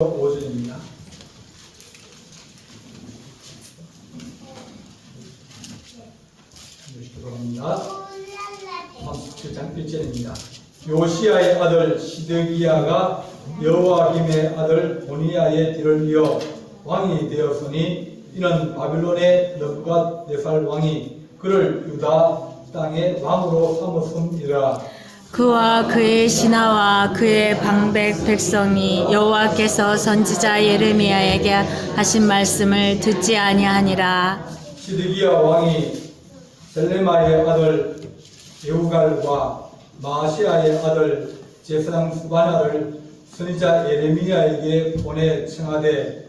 5절입니다. 들어갑니다. 37장 1절입니다. 요시야의 아들 시드기야가 여호와김의 아들 고니야의 뒤를 이어 왕이 되었으니 이는 바빌론의 느부갓네살 왕이 그를 유다 땅의 왕으로 삼았음이라. 그와 그의 신하와 그의 방백 백성이 여호와께서 선지자 예레미야에게 하신 말씀을 듣지 아니하니라. 시드기야 왕이 셀레마의 아들 예후갈과 마아시아의 아들 제사장 스바냐를 선지자 예레미야에게 보내 청하되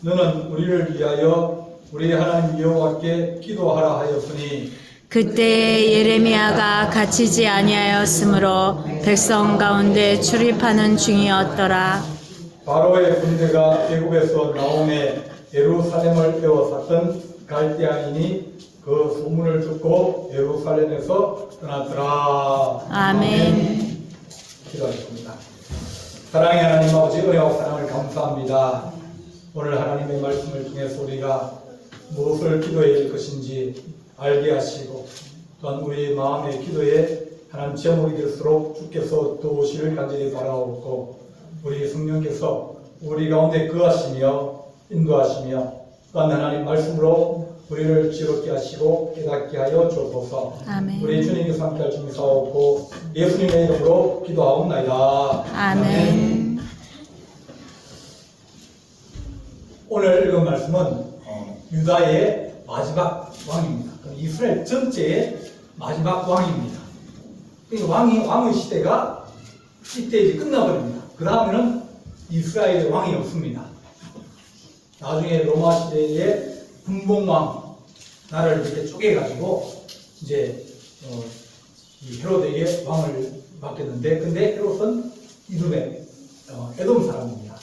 너는 우리를 위하여 우리 하나님 여호와께 기도하라 하였으니 그때 예레미야가 갇히지 아니하였으므로 백성 가운데 출입하는 중이었더라. 바로의 군대가 애굽에서 나오매 예루살렘을 에워쌌던 갈대아인이 그 소문을 듣고 예루살렘에서 떠났더라. 아멘. 기도하겠습니다. 사랑의 하나님 아버지, 은혜와 사랑을 감사합니다. 오늘 하나님의 말씀을 통해서 우리가 무엇을 기도해야 할 것인지 알게 하시고 또한 우리 마음의 기도에 하나님 제목이 될수록 주께서 도우시를 간절히 바라옵고 우리 성령께서 우리 가운데 거하시며 인도하시며 또한 하나님 말씀으로 우리를 지롭게 하시고 깨닫게 하여 주옵소서. 아멘. 우리 주님께서 함께 할 줄을 사옵고 예수님의 이름으로 기도하옵나이다. 아멘. 오늘 읽은 말씀은 유다의 마지막 왕입니다. 이스라엘 전체의 마지막 왕입니다. 왕의 시대가 이때 이제 끝나버립니다. 그 다음에는 이스라엘 왕이 없습니다. 나중에 로마 시대의 분봉왕 나라를 이렇게 쪼개가지고 이제 이 헤롯에게 왕을 맡겼는데, 근데 헤롯은 이두메 에돔 사람입니다.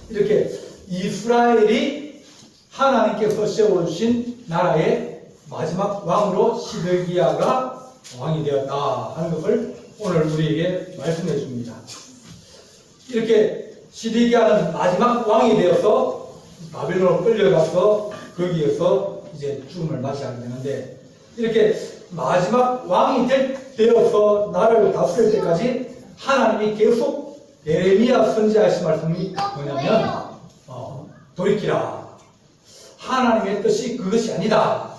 이렇게 이스라엘이 하나님께서 세워주신 나라의 마지막 왕으로 시드기야가 왕이 되었다 하는 것을 오늘 우리에게 말씀해 줍니다. 이렇게 시드기야는 마지막 왕이 되어서 바벨론으로 끌려가서 거기에서 이제 죽음을 맞이하게 되는데, 이렇게 마지막 왕이 되어서 나라를 다스릴 때까지 하나님이 계속 예레미야 선지자의 말씀이 뭐냐면 돌이키라. 하나님의 뜻이 그것이 아니다.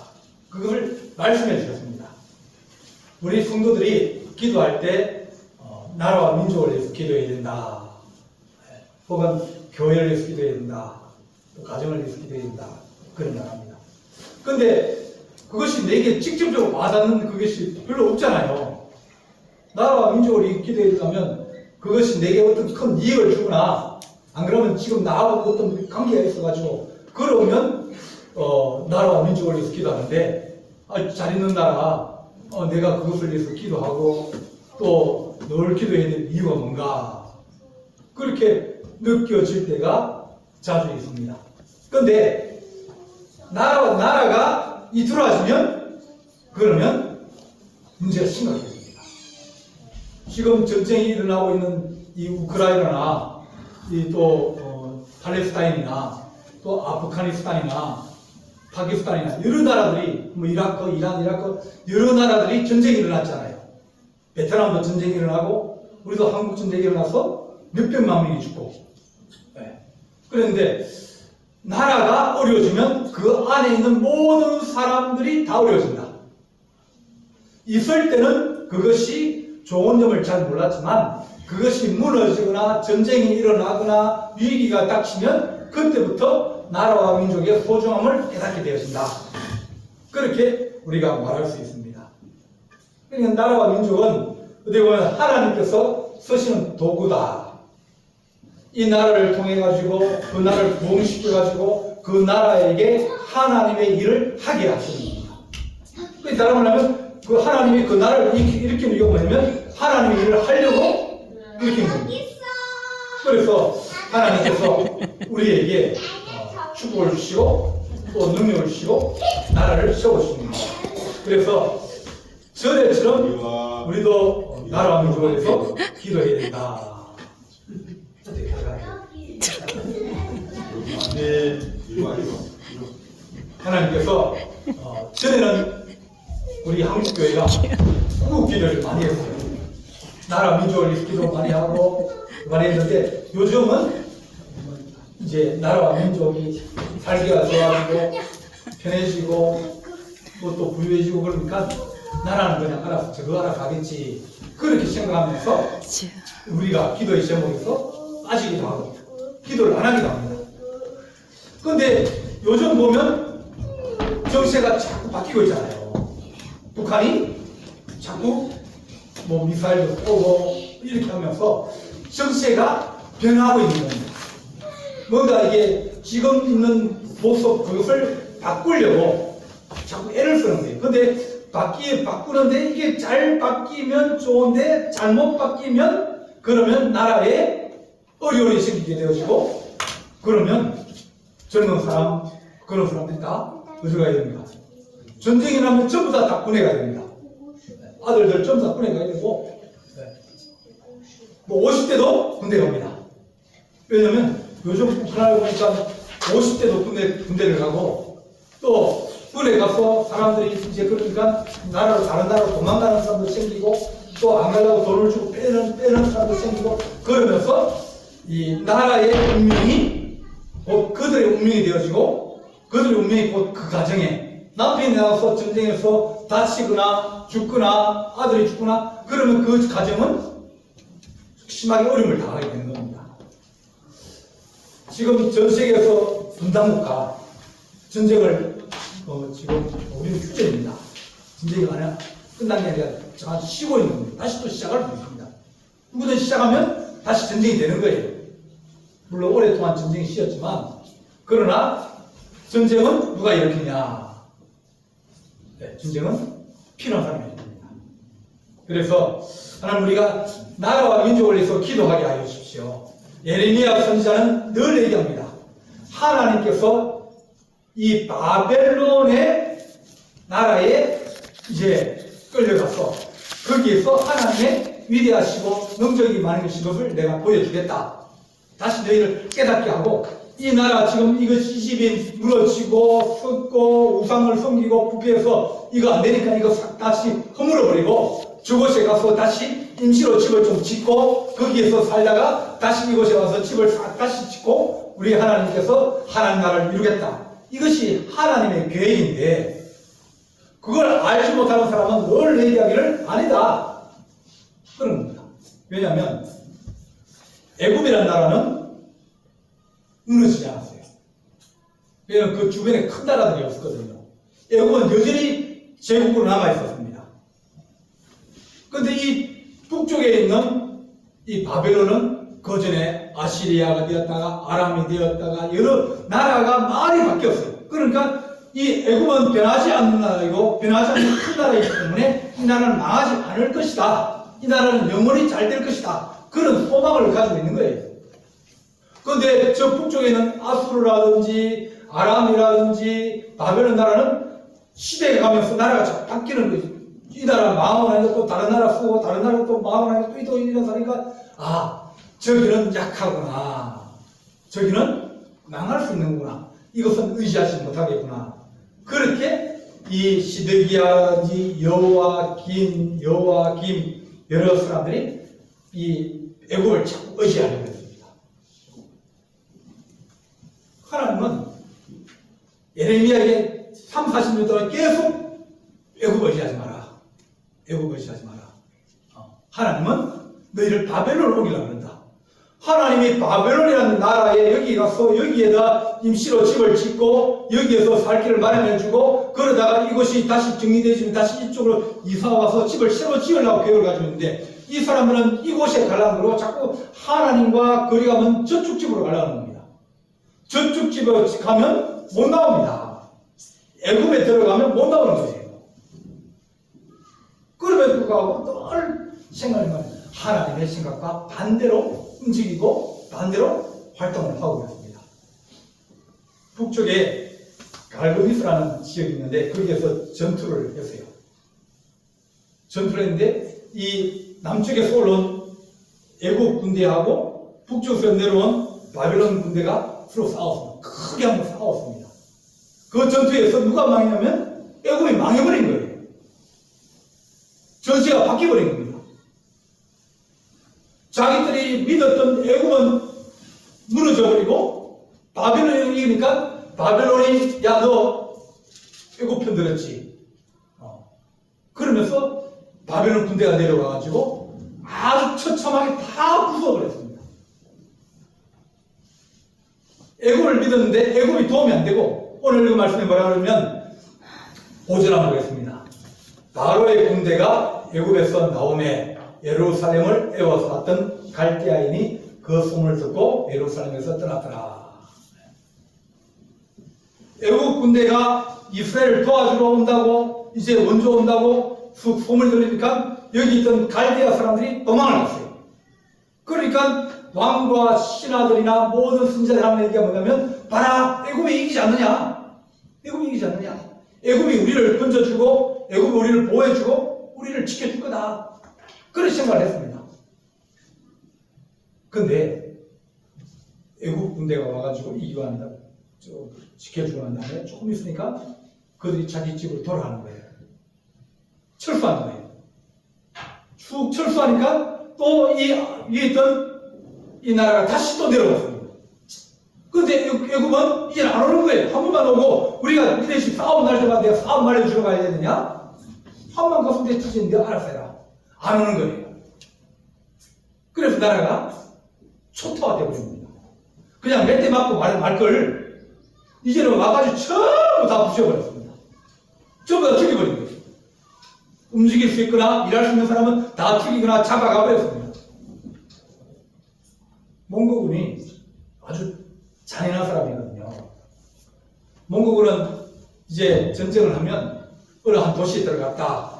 그걸 말씀해 주셨습니다. 우리 성도들이 기도할 때 나라와 민족을 위해서 기도해야 된다. 혹은 교회를 위해서 기도해야 된다. 또 가정을 위해서 기도해야 된다. 그런 말합니다. 근데 그것이 내게 직접적으로 와닿는 그것이 별로 없잖아요. 나라와 민족을 위해 기도해야 된다면 그것이 내게 어떤 큰 이익을 주거나 안 그러면 지금 나하고 어떤 관계가 있어가지고 그러면 나라와 민족을 위해서 기도하는데 잘 있는 나라 내가 그것을 위해서 기도하고 또 늘 기도해야 될 이유가 뭔가 그렇게 느껴질 때가 자주 있습니다. 그런데 나라가 이틀어지면 그러면 문제가 심각해집니다. 지금 전쟁이 일어나고 있는 이 우크라이나나 또 팔레스타인이나 또 아프가니스탄이나 파키스탄이나 여러 나라들이 이라크, 이란, 여러 나라들이 전쟁이 일어났잖아요. 베트남도 전쟁이 일어나고 우리도 한국 전쟁이 일어나서 몇백만 명이 죽고. 네. 그런데 나라가 어려워지면 그 안에 있는 모든 사람들이 다 어려워진다. 있을 때는 그것이 좋은 점을 잘 몰랐지만 그것이 무너지거나 전쟁이 일어나거나 위기가 닥치면 그때부터 나라와 민족의 소중함을 깨닫게 되어진다. 그렇게 우리가 말할 수 있습니다. 그러니까 나라와 민족은 어떻게 보면 하나님께서 쓰시는 도구다. 이 나라를 통해 가지고 그 나라를 부흥시켜 가지고 그 나라에게 하나님의 일을 하게 하십니다. 그 다른 말로 하면 그 하나님이 그 나라를 일으키는 이유가 뭐냐면 하나님의 일을 하려고 일으키는 겁니다. 그래서 하나님께서 우리에게 축복을 주시고 또 능력을 주시고 나라를 세워주십니다. 그래서 저래처럼 우리도 나라와 민족을 위해서 기도해야 된다. 어떻게 생각하세요? 하나님께서 전에는 우리 한국교회가 한국 기도를 많이 했어요. 나라 민족을 위해서 기도 많이 하고 많이 했는데 요즘은 이제 나라와 민족이 살기가 좋아지고 편해지고 또 부유해지고 그러니까 나라는 그냥 알아서 저거 알아서 하겠지 그렇게 생각하면서 우리가 기도의 제목에서 빠지기도 하고 기도를 안 하기도 합니다. 그런데 요즘 보면 정세가 자꾸 바뀌고 있잖아요. 북한이 자꾸 뭐 미사일도 쏘고 이렇게 하면서 정세가 변화하고 있는 겁니다. 뭔가 이게 지금 있는 모습 그것을 바꾸려고 자꾸 애를 쓰는 거예요. 근데 바꾸는데 이게 잘 바뀌면 좋은데 잘못 바뀌면 그러면 나라에 어려움이 생기게 되어지고 그러면 젊은 사람 그런 사람들이 다 어디 가야 됩니까? 전쟁이 나면 전부 다 군에 가야 됩니다. 아들들 전부 다 군에 가야 되고 뭐 50대도 군대 갑니다. 왜냐면 요즘 북한을 보니까 50대도 군대를 가고 또 군에 가서 사람들이 이제 그러니까 다른 나라로 도망가는 사람도 생기고 또 안 가려고 돈을 주고 빼는 사람도 생기고 그러면서 이 나라의 운명이 곧 그들의 운명이 되어지고 그들의 운명이 곧 그 가정에 남편이 나가서 전쟁에서 다치거나 죽거나 아들이 죽거나 그러면 그 가정은 심하게 어려움을 당하게 되는 겁니다. 지금 전 세계에서 분단국가 전쟁을 지금 우리는 휴전입니다. 전쟁이 아니라 끝난 게 아니라 잠깐 쉬고 있는 겁니다. 다시 또 시작할 수 있습니다. 누구든 시작하면 다시 전쟁이 되는 거예요. 물론 오랫동안 전쟁이 쉬었지만 그러나 전쟁은 누가 일으키냐? 네, 전쟁은 필요한 사람이 일으킵니다. 그래서 하나님 우리가 나라와 민족을 위해서 기도하게 하여 주십시오. 예레미야 선지자는 늘 얘기합니다. 하나님께서 이 바벨론의 나라에 이제 끌려가서 거기에서 하나님의 위대하시고 능력이 많으신 것을 내가 보여주겠다. 다시 너희를 깨닫게 하고 이 나라 지금 이거 시집이 무너지고 썩고 우상을 섬기고 부패해서 이거 안 되니까 이거 다시 허물어버리고 저곳에 가서 다시 임시로 집을 좀 짓고 거기에서 살다가 다시 이곳에 와서 집을 다시 짓고 우리 하나님께서 하나님 나라를 이루겠다. 이것이 하나님의 계획인데 그걸 알지 못하는 사람은 늘 얘기하기를 아니다. 그런 겁니다. 왜냐하면 애굽이라는 나라는 무너지지 않았어요. 왜냐하면 그 주변에 큰 나라들이 없었거든요. 애굽은 여전히 제국으로 남아있었습니다. 그런데 이 북쪽에 있는 이 바벨론은 그 전에 아시리아가 되었다가 아람이 되었다가 여러 나라가 많이 바뀌었어요. 그러니까 이 애굽은 변하지 않는 나라이고 변하지 않는 큰 나라이기 때문에 이 나라는 망하지 않을 것이다. 이 나라는 영원히 잘 될 것이다. 그런 소망을 가지고 있는 거예요. 그런데 저 북쪽에 있는 아수르라든지 아람이라든지 바벨론 나라는 시대가 가면서 나라가 자꾸 바뀌는 거지. 이 나라 망하고 나니까 또 다른 나라 쓰고 다른 나라 또 망하고 나니까 또 이래서 하니까 저기는 약하구나. 저기는 망할 수 있는구나. 이것은 의지하지 못하겠구나. 그렇게 이 시드기야라든지 여호와김 여러 사람들이 이 애굽을 자꾸 의지하려고 했습니다. 하나님은 예레미야에게 30-40년 동안 계속 애굽 의지하지 마라. 애굽 의지하지 마라. 하나님은 너희를 바벨론으로 오기려고 한다. 하나님이 바벨론이라는 나라에 여기 가서 여기에다 임시로 집을 짓고 여기에서 살 길을 마련해주고 그러다가 이것이 다시 정리되어지면 다시 이쪽으로 이사와서 집을 새로 지으려고 계획을 가지고 있는데 이 사람들은 이곳에 가려고 그러고 자꾸 하나님과 거리가면 저쪽 집으로 가려는 겁니다. 저쪽 집에 가면 못 나옵니다. 애굽에 들어가면 못 나오는 거예요. 그럼에도 불구하고 늘 생각하면 하나님의 생각과 반대로 움직이고 반대로 활동을 하고 있습니다. 북쪽에 갈그미스라는 지역이 있는데 거기에서 전투를 했어요. 전투를 했는데 이 남쪽에서 올라온 애국 군대하고 북쪽에서 내려온 바벨론 군대가 서로 싸웠습니다. 크게 한번 싸웠습니다. 그 전투에서 누가 망했냐면 애굽이 망해버린 거예요. 전세가 바뀌어버린 겁니다. 자기들이 믿었던 애굽은 무너져버리고 바벨론이 이기니까 바벨론이 야 너 애굽 편 들었지. 그러면서 바벨론 군대가 내려와가지고 아주 처참하게 다 부숴버렸습니다. 애굽을 믿었는데 애굽이 도움이 안 되고 오늘 그 말씀에 뭐라 그러면 보전 한번 보겠습니다. 바로의 군대가 애굽에서 나오매 예루살렘을 애워서 왔던 갈대아인이 그 소문을 듣고 예루살렘에서 떠났더라. 애굽 군대가 이스라엘을 도와주러 온다고 이제 원조 온다고 소문을 들으니까 여기 있던 갈대아 사람들이 도망을 갔어요. 그러니까 왕과 신하들이나 모든 승자들 하는 얘기가 뭐냐면 봐라 애굽이 이기지 않느냐. 애굽이 이기지 않느냐. 애굽이 우리를 건져주고 애굽이 우리를 보호해주고 우리를 지켜줄 거다. 그런 생각을 했습니다. 근데 애굽 군대가 와가지고 이기고 난 다음에 지켜주고 난 다음에 조금 있으니까 그들이 자기 집으로 돌아가는 거예요. 철수하는 거예요. 쭉 철수하니까 또 이 위에 있던 이 나라가 다시 또 내려왔습니다. 근데 애굽은 이제 안 오는 거예요. 한 번만 오고 우리가 이래씩 싸움 날 때마다 내가 싸움 말해주러 가야 되느냐? 한 번 가서 내 주제 내가 알아서 해라. 안 오는 거예요. 그래서 나라가 초토화 되어버립니다. 그냥 몇 대 맞고 말 걸 이제는 와가지고 전부 다 부셔버렸습니다. 전부 다 죽여버린 거예요. 움직일 수 있거나 일할 수 있는 사람은 다 죽이거나 잡아가 버렸습니다. 몽고군이 아주 잔인한 사람이거든요. 몽고군은 이제 전쟁을 하면 어느 한 도시에 들어갔다.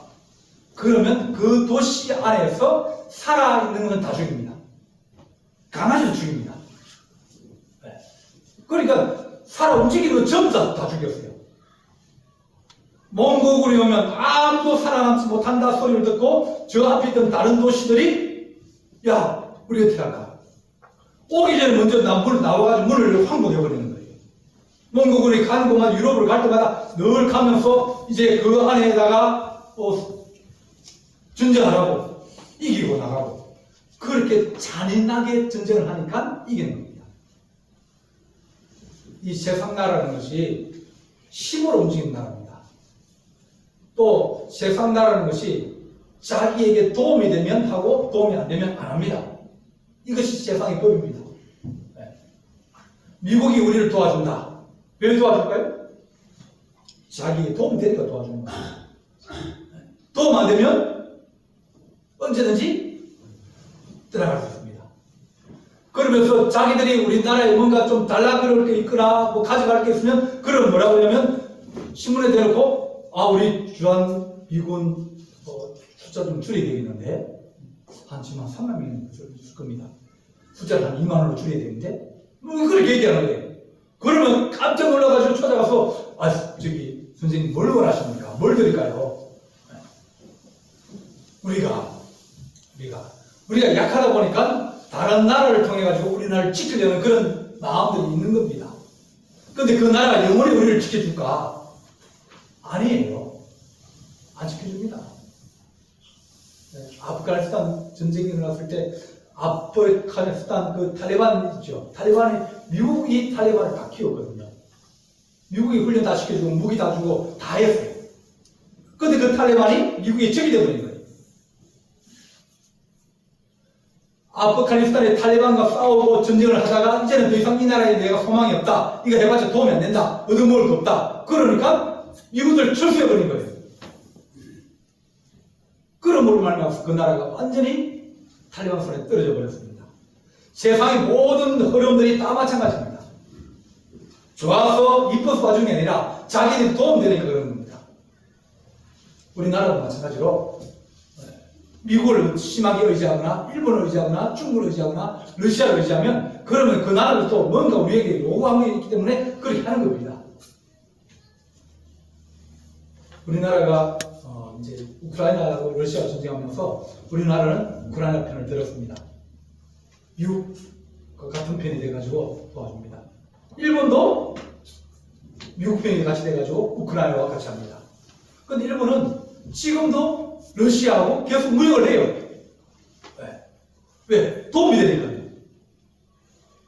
그러면 그 도시 안에서 살아있는 건 다 죽입니다. 강아지도 죽입니다. 네. 그러니까 살아 움직이는 건 전부 다 죽였어요. 몽고군이 오면 아무도 살아남지 못한다 소리를 듣고 저 앞에 있던 다른 도시들이 야 우리 어떻게 할까? 오기 전에 먼저 나와가지고 문을 황복해버리는 거예요. 몽고군이 가는 곳만 유럽으로 갈 때마다 늘 가면서 이제 그 안에다가 전쟁하라고 이기고 나가고 그렇게 잔인하게 전쟁을 하니까 이기는 겁니다. 이 세상 나라는 것이 힘으로 움직이는 나라입니다. 또 세상 나라는 것이 자기에게 도움이 되면 하고 도움이 안 되면 안 합니다. 이것이 세상의 법입니다. 미국이 우리를 도와준다. 왜 도와줄까요? 자기에게 도움이 되니까 도와주는 거예요. 도움 안 되면 언제든지 들어갈 수 있습니다. 그러면서 자기들이 우리나라에 뭔가 좀 달라그럴 게 있거나 뭐 가져갈 게 있으면 그럼 뭐라고 하냐면 신문에 대놓고 우리 주한 미군 숫자 좀 줄여야 되겠는데 지금 한 3만 명이 있을 겁니다. 숫자를 한 2만 원으로 줄여야 되는데 그렇게 얘기하는 거예요. 그러면 깜짝 놀라가지고 찾아가서 저기 선생님 뭘 원하십니까? 뭘 드릴까요? 우리가 약하다 보니까 다른 나라를 통해 가지고 우리나라를 지키려는 그런 마음들이 있는 겁니다. 그런데 그 나라가 영원히 우리를 지켜줄까? 아니에요. 안 지켜줍니다. 아프가니스탄 전쟁이 일어났을 때 아프가니스탄 그 탈레반 있죠. 탈레반이 미국이 탈레반을 다 키웠거든요. 미국이 훈련 다 시켜주고 무기 다 주고 다 했어요. 그런데 그 탈레반이 미국의 적이 되어버린 거예요. 아프가니스탄의 탈레반과 싸우고 전쟁을 하다가 이제는 더 이상 이 나라에 내가 소망이 없다. 이거 해봤자 도움이 안 된다. 얻어먹을 거 없다. 그러니까 미국을 철수해버린 거예요. 그러므로 말미암아서 그 나라가 완전히 탈레반 손에 떨어져 버렸습니다. 세상의 모든 어려움들이 다 마찬가지입니다. 좋아서 이뻐서 봐주는 게 아니라 자기들이 도움되니까 그런 겁니다. 우리나라도 마찬가지로 미국을 심하게 의지하거나 일본을 의지하거나 중국을 의지하거나 러시아를 의지하면 그러면 그 나라도 또 뭔가 우리에게 요구한 게 있기 때문에 그렇게 하는 겁니다. 우리나라가 이제 우크라이나하고 러시아가 전쟁하면서 우리나라는 우크라이나 편을 들었습니다. 미국과 같은 편이 돼가지고 도와줍니다. 일본도 미국 편이 같이 돼가지고 우크라이나와 같이 합니다. 근데 일본은 지금도 러시아하고 계속 무역을 해요. 왜? 도움이 되니까요.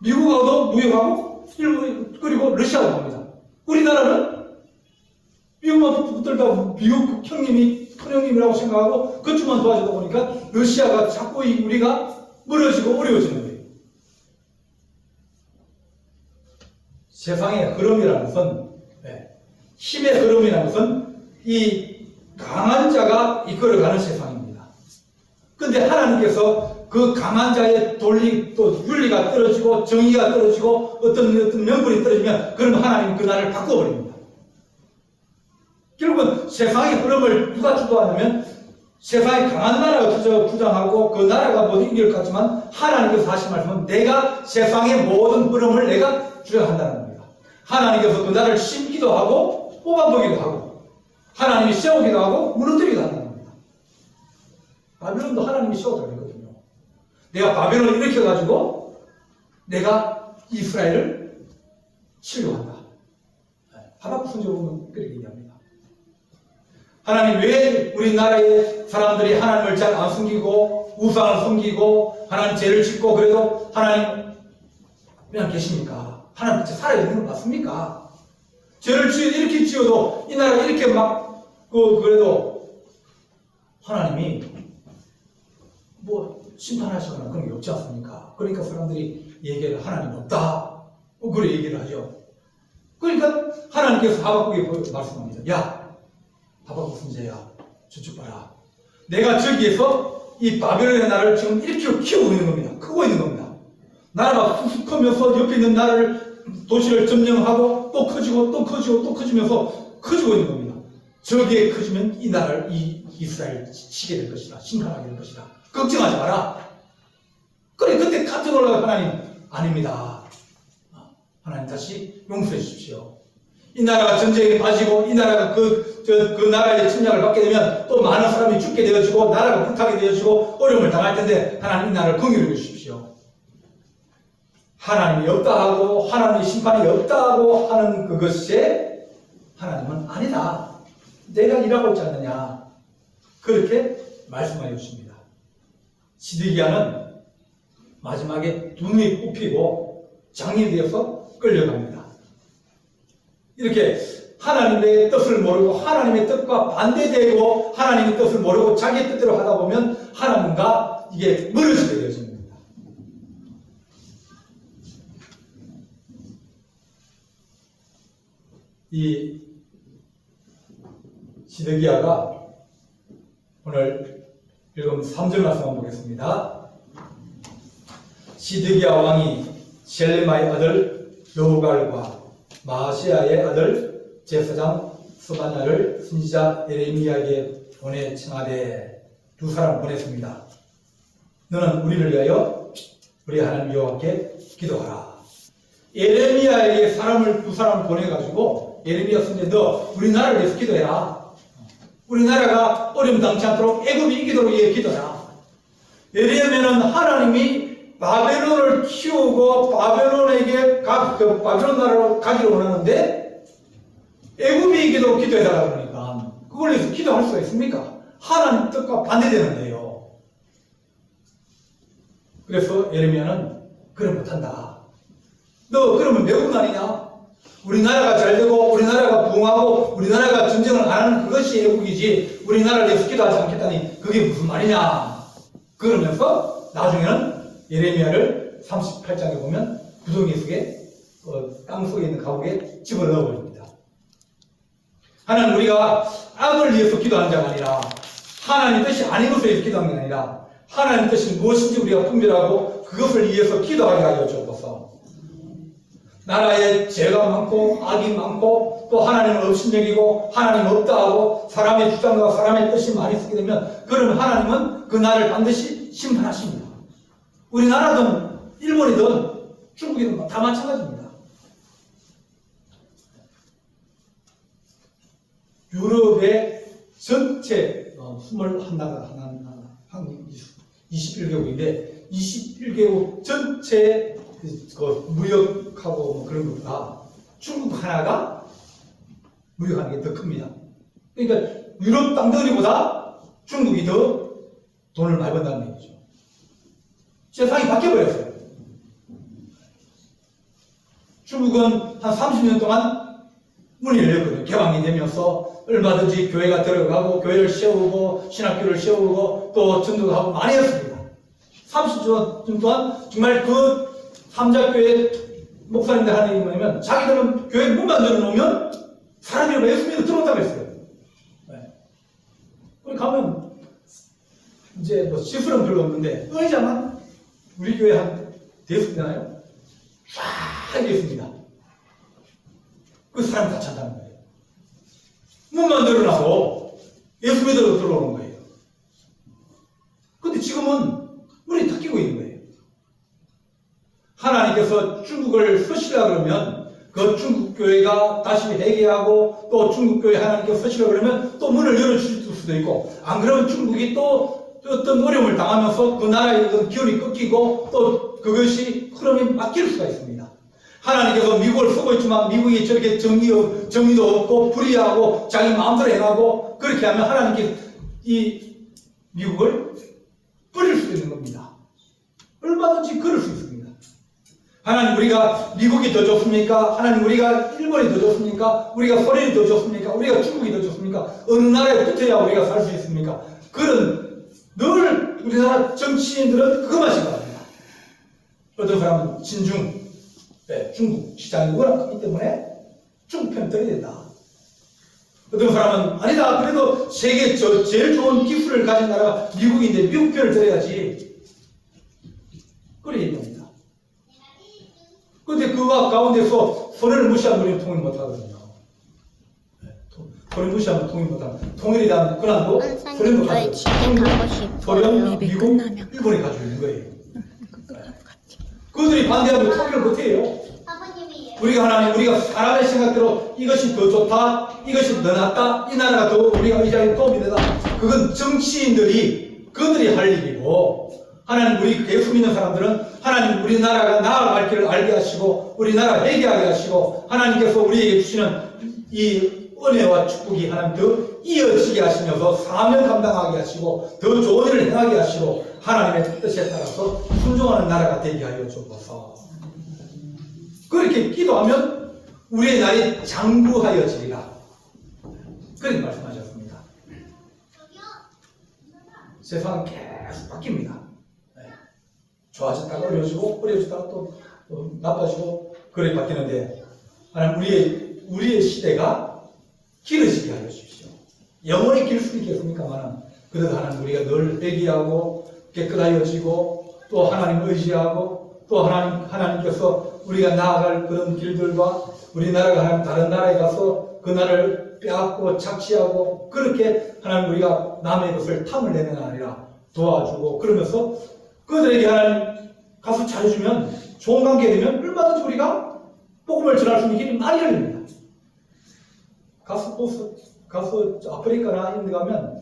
미국하고도 무역하고 일본 그리고 러시아하고 합니다. 우리나라는 미국만 붙들다 미국 형님이 큰형님이라고 생각하고 그쪽만 도와주다 보니까 러시아가 자꾸 우리가 멀어지고 어려워지는 거예요. 세상의 흐름이라는 것은 힘의 흐름이라는 것은 이 강한 자가 이끌어가는 세상입니다. 근데 하나님께서 그 강한 자의 논리 또 윤리가 떨어지고 정의가 떨어지고 어떤 명분이 떨어지면 그럼 하나님은 그 나라를 바꿔버립니다. 결국은 세상의 흐름을 누가 주도하냐면 세상에 강한 나라가 주장하고 그 나라가 모두 이길 것 같지만 하나님께서 하신 말씀은 내가 세상의 모든 흐름을 내가 주장한다는 겁니다. 하나님께서 그 나라를 심기도 하고 뽑아보기도 하고 하나님이 세우기도 하고 무너뜨리기도 한다는 겁니다. 바빌론도 하나님이 세우라고 했거든요. 내가 바벨론을 일으켜가지고 내가 이스라엘을 치려고 한다. 하박국 선지자 보면 그렇게 얘기합니다. 하나님 왜 우리나라의 사람들이 하나님을 잘 안 숨기고 우상을 숨기고 하나님 죄를 짓고 그래도 하나님 그냥 계십니까? 하나님 진짜 살아있는 건 맞습니까? 죄를 이렇게 지어도 이 나라 이렇게 막 그래도 하나님이 뭐 심판하시거나 그런 게 없지 않습니까? 그러니까 사람들이 얘기를 하나님 없다 그래 얘기를 하죠. 그러니까 하나님께서 하박국에 말씀합니다. 야 하박국 선지자야 저쪽 봐라. 내가 저기에서 이 바벨론의 나라를 지금 이렇게 키우고 있는 겁니다. 크고 있는 겁니다. 나라가 쑥쑥 크면서 옆에 있는 나라를 도시를 점령하고 또 커지고 또 커지고 또 커지면서 커지고 있는 겁니다. 저기에 커지면 이 나라를 이스라엘 치게 될 것이다. 심판하게 될 것이다. 걱정하지 마라. 그래 그때 깜짝 놀라서 하나님 아닙니다. 하나님 다시 용서해 주십시오. 이 나라가 전쟁에 빠지고 이 나라가 그 나라의 침략을 받게 되면 또 많은 사람이 죽게 되어지고 나라가 불타게 되어지고 어려움을 당할 텐데 하나님 이 나라를 긍휼히 주십시오. 하나님이 없다 하고 하나님의 심판이 없다 하고 하는 그것에 하나님은 아니다. 내가 일하고 있지 않느냐. 그렇게 말씀하여 주십니다. 시드기야는 마지막에 두 눈이 뽑히고 장이 되어서 끌려갑니다. 이렇게 하나님의 뜻을 모르고 하나님의 뜻과 반대되고 하나님의 뜻을 모르고 자기 뜻대로 하다 보면 하나님과 이게 멀어지게 되어집니다. 이 시드기야가 오늘 읽은 3절 말씀 한번 보겠습니다. 시드기야 왕이 셀레마의 아들 여후갈과 마아시아의 아들 제사장 스바냐를 선지자 예레미야에게 보내 청하되 두 사람 보냈습니다. 너는 우리를 위하여 우리 하나님 여호와께 기도하라. 예레미야에게 두 사람을 보내가지고 예레미야 선지자 너 우리나라를 위해서 기도해라. 우리나라가 어려움 당치 않도록 애굽이 이기도록 위해 기도해라. 예레미야는 하나님이 바벨론을 키우고 바벨론에게 바벨론 나라로 가기를 원하는데 애굽이 이기도록 기도해달라고 그러니까 그걸 위해서 기도할 수가 있습니까? 하나님 뜻과 반대되는데요. 그래서 예레미야는 그래 못한다. 너 그러면 매국 아니냐? 우리나라가 잘 되고 우리나라가 부흥하고 우리나라가 전쟁을 안 하는 그것이 애국이지 우리나라를 위해서 기도하지 않겠다니 그게 무슨 말이냐? 그러면서 나중에는 예레미야를 38장에 보면 구덩이 속에 땅 속에 있는 감옥에 집어넣어 버립니다. 하나님 우리가 악을 위해서 기도하는 자가 아니라 하나님 뜻이 아닌 것을 위해서 기도하는 게 아니라 하나님 뜻이 무엇인지 우리가 분별하고 그것을 위해서 기도하게 하여 주옵소서. 나라에 죄가 많고 악이 많고 또 하나님은 없신여기고 하나님 없다 하고 사람의 주장과 사람의 뜻이 많이 쓰게 되면 그러면 하나님은 그 나라를 반드시 심판하십니다. 우리나라든 일본이든 중국이든 다 마찬가지입니다. 유럽의 전체 21나라, 21개국인데 21개국 전체 그 무역 미국하고 뭐 그런 것보다 중국 하나가 무역하는 게 더 큽니다. 그러니까 유럽 땅덩어리보다 중국이 더 돈을 많이 번다는 얘기죠. 세상이 바뀌어버렸어요. 중국은 한 30년 동안 문이 열렸거든요. 개방이 되면서 얼마든지 교회가 들어가고 교회를 세우고 신학교를 세우고 또 전도하고 많이 했습니다. 30년 동안 정말 그 삼자교회 목사님들 하는 얘기 뭐냐면 자기들은 교회 문만 열어놓으면 사람이 예수 믿어 들어온다고 했어요. 네. 거기 가면 이제 뭐 시술은 별로 없는데 의자만 우리 교회 한 대여섯 되나요? 쫙 있습니다. 그 사람 다 찬다는 거예요. 문만 열어놔도 예수 믿으러 들어오는 거예요. 근데 지금은 문이 닫히고 있는 거예요. 하나님께서 중국을 쓰시라 그러면 그 중국 교회가 다시 회개하고 또 중국 교회 하나님께서 쓰시라 그러면 또 문을 열어주실 수도 있고 안 그러면 중국이 또 어떤 어려움을 당하면서 그 나라의 어떤 기운이 끊기고 또 그것이 흐름이 바뀔 수가 있습니다. 하나님께서 미국을 쓰고 있지만 미국이 저렇게 정의도 없고 불의하고 자기 마음대로 행하고 그렇게 하면 하나님께 이 미국을 버릴 수 있는 겁니다. 얼마든지 그럴 수 있습니다. 하나님 우리가 미국이 더 좋습니까? 하나님 우리가 일본이 더 좋습니까? 우리가 소련이 더 좋습니까? 우리가 중국이 더 좋습니까? 어느 나라에 붙어야 우리가 살 수 있습니까? 그런 늘 우리나라 정치인들은 그것만 생각합니다. 어떤 사람은 친중, 네, 중국 시장이 워낙 크기 때문에 중국 편 들어야 된다. 어떤 사람은 아니다. 그래도 세계 제일 좋은 기술을 가진 나라가 미국인데 미국 편을 들어야지. 그래 얘기합니다. 근데 그와 가운데서 소련을 무시하면 우리는 통일 못하거든요. 소련 무시하면 통일 못합니다. 통일에 대한 권한도 소련도 가지고 소련, 미국, 일본이 가지고 있는 거예요. 그들이 반대하면 통일을 못해요. 우리가 하나님, 우리가 사람의 생각대로 이것이 더 좋다, 이것이 더 낫다, 이 나라가 더 우리가 의지하는 도움이 되다. 그건 정치인들이 그들이 할 일이고 하나님 우리 예수 믿는 사람들은 하나님 우리나라가 나아갈 길을 알게 하시고 우리나라 회개하게 하시고 하나님께서 우리에게 주시는 이 은혜와 축복이 하나님 더 이어지게 하시면서 사명 감당하게 하시고 더 좋은 일을 행하게 하시고 하나님의 뜻에 따라서 순종하는 나라가 되게 하여 주옵소서. 그렇게 기도하면 우리의 날이 장구하여지리라. 그렇게 말씀하셨습니다. 세상은 계속 바뀝니다. 좋아졌다가 어려워지고 어려워졌다가 또 나빠지고 그렇게 바뀌는데 하나님 우리의 시대가 길어지게 하여 주십시오. 영원히 길 수도 있겠습니까만 그래도 하나님 우리가 늘 회개하고 깨끗하여지고 또 하나님 의지하고 또 하나님께서 우리가 나아갈 그런 길들과 우리나라가 하나님 다른 나라에 가서 그 나라를 빼앗고 착취하고 그렇게 하나님 우리가 남의 것을 탐을 내는 게 아니라 도와주고 그러면서 그들에게 하나님 가서 잘해주면 좋은 관계 되면 얼마든지 우리가 복음을 전할 수 있는 길이 많이 열립니다. 가서 아프리카나 이런 데 가면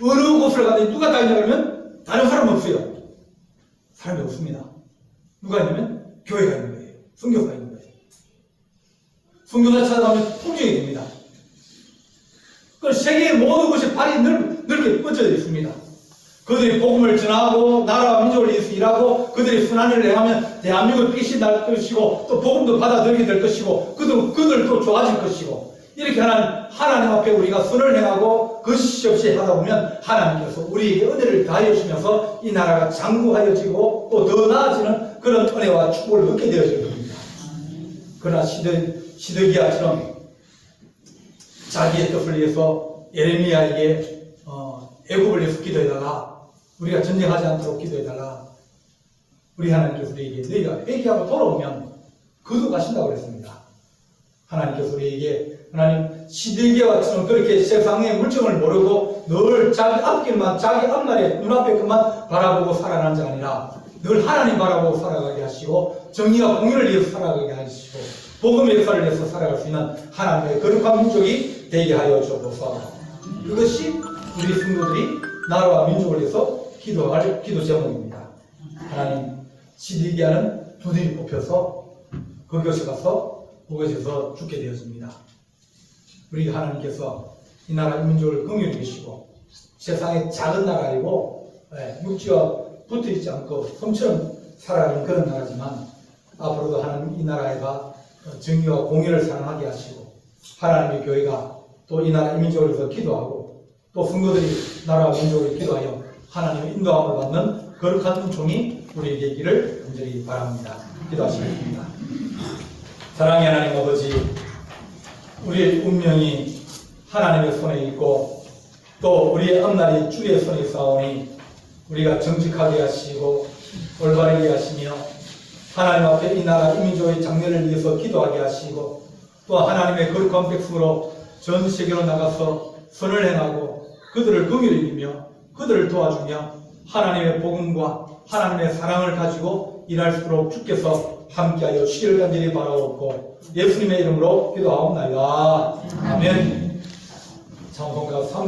어느 곳을 가든지 누가 다 있냐 그러면 다른 사람 없어요. 사람이 없습니다. 누가 있냐면 교회가 있는 거예요. 선교사가 있는 거예요. 선교사 찾아가면 통증이 됩니다. 그 세계의 모든 곳이 발이 넓게 뻗어져 있습니다. 그들이 복음을 전하고 나라와 민족을 위해서 일하고 그들이 선한 일을 행하면 대한민국의 빛이 날 것이고 또 복음도 받아들이게 될 것이고 그들도 좋아질 것이고 이렇게 하나님 앞에 우리가 선을 행하고 거짓 없이 하다 보면 하나님께서 우리에게 은혜를 다해 주시면서 이 나라가 장구하여지고 또 더 나아지는 그런 은혜와 축복을 얻게 되어질 겁니다. 그러나 시드기야처럼 자기의 뜻을 위해서 예레미야에게 애굽을 위해서 기도해달라. 우리가 전쟁하지 않도록 기도해달라. 우리 하나님께서 우리에게 너희가 회개하고 돌아오면 그도 가신다고 그랬습니다. 하나님께서 우리에게 하나님 시드기야처럼 그렇게 세상의 물정을 모르고 늘 자기 앞길만 자기 앞날에 눈앞에 것만 바라보고 살아가는 자 아니라 늘 하나님 바라보고 살아가게 하시고 정의와 공의를 위해서 살아가게 하시고 복음의 역사를 위해서 살아갈 수 있는 하나님의 거룩한 민족이 되게 하여 주옵소서. 그것이 우리 성도들이 나라와 민족을 위해서 기도할 기도 제목입니다. 하나님 시드기야는 두들이 뽑혀서 그곳에 가서 그곳에서 죽게 되었습니다. 우리 하나님께서 이 나라 민족을 긍휼히 계시고 세상의 작은 나라이고 육지와 붙어있지 않고 섬처럼 살아가는 그런 나라지만 앞으로도 하나님 이 나라가 정의와 공의를 사랑하게 하시고 하나님의 교회가 또 이 나라 민족을 위해서 기도하고 또 성도들이 나라와 민족을 기도하여 하나님의 인도함을 받는 거룩한 종이 우리에게 있기를 간절히 바랍니다. 기도하시겠습니다. 사랑의 하나님 아버지, 우리의 운명이 하나님의 손에 있고 또 우리의 앞날이 주의 손에 있사오니 우리가 정직하게 하시고 올바르게 하시며 하나님 앞에 이 나라 이 민족의 장래를 위해서 기도하게 하시고 또 하나님의 거룩한 백성으로 전 세계로 나가서 선을 행하고 그들을 긍휼히 여기며 그들을 도와주며 하나님의 복음과 하나님의 사랑을 가지고 일할 수 있도록 주께서 함께하여 주기를 간절히 바라옵고 예수님의 이름으로 기도하옵나이다. 아멘. 찬송가 3